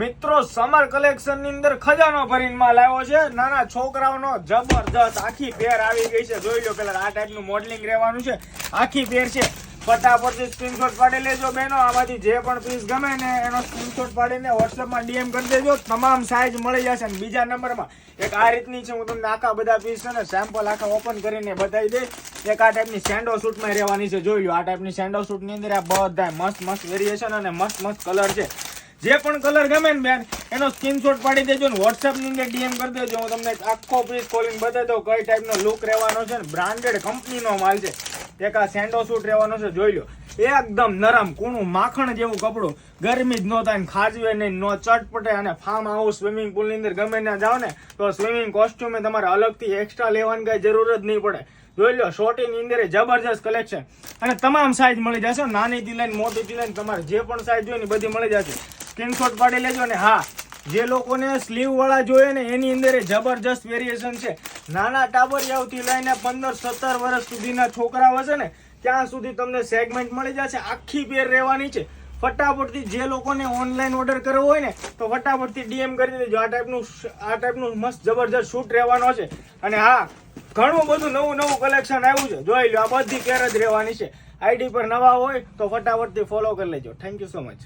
મિત્રો summer collection ની અંદર ખજાનો ભરીને માલ આવ્યો છે. નાના છોકરાઓનો જબરદસ્ત આખી પેર આવી ગઈ છે. જોઈ લો પેલા આ ટાઈપનું મોડલિંગ રહેવાનું છે. આખી પેર છે. ફટાફટ સ્ક્રીનશોટ પાડી લેજો બેનો. આમાંથી જે પણ પીસ ગમે ને એનો સ્ક્રીનશોટ પાડીને વોટ્સએપમાં ડીએમ કરી દેજો. તમામ સાઈઝ મળી જશે. અને બીજા નંબરમાં એક આ રીતની છે, હું તમને આખા બધા પીસ છે ને સેમ્પલ આખા ઓપન કરીને બતાવી દઈશ. એક આ ટાઈપની સેન્ડો શૂટમાં રહેવાની છે. જોઈ લો આ ટાઈપની સેન્ડો શૂટની અંદર આ બધા મસ્ત મસ્ત વેરિએશન અને મસ્ત મસ્ત કલર છે. જે પણ કલર ગમે ને બેન એનો સ્ક્રીનશોટ પાડી દેજો ને વોટ્સએપ ની અંદર ડીએમ કરી દેજો. હું તમને આખો પીસ ખોલીને બતાવી દઉં કઈ ટાઈપનો લુક રહેવાનો છે. બ્રાન્ડેડ કંપનીનો માલ છે. એક આ સેન્ડો સૂટ રહેવાનો છે. જોઈ લો એકદમ નરમ કૂણું માખણ જેવું કપડું. ગરમી જ ન થાય, ખાજવે નહીં, નો ચટપટે. અને ફાર્મ હાઉસ સ્વિમિંગ પુલ ની અંદર ગમે ત્યાં જાઓ ને તો સ્વિમિંગ કોસ્ટ્યુમે તમારે અલગથી એક્સ્ટ્રા લેવાની કઈ જરૂર જ નહીં પડે. જોઈ લો શોર્ટી ની અંદર જબરજસ્ત કલેક્શન અને તમામ સાઈઝ મળી જશે. નાની થી લઈને મોટી થી લઈને તમારે જે પણ સાઈઝ જોઈએ ને બધી મળી જશે. સ્ક્રીનશોટ પાડી લેજો. ને હા, જે લોકોને સ્લીવ વાળા જોઈએ ને એની અંદર જબરજસ્ત વેરિએશન છે. નાના ટાબરિયાઓથી લઈને 15-17 વર્ષ સુધીના છોકરાઓ હશે ને ત્યાં સુધી તમને સેગમેન્ટ મળી જશે. આખી પેર રહેવાની છે. ફટાફટથી જે લોકોને ઓનલાઈન ઓર્ડર કરવો હોય ને તો ફટાફટથી ડીએમ કરી દેજો. આ ટાઈપનું મસ્ત જબરજસ્ત શૂટ રહેવાનો છે. અને હા, ઘણું બધું નવું કલેક્શન આવ્યું છે. જોઈ લો આ બધી પેર જ રહેવાની છે. આઈડી પર નવા હોય તો ફટાફટથી ફોલો કરી લેજો. Thank you so much.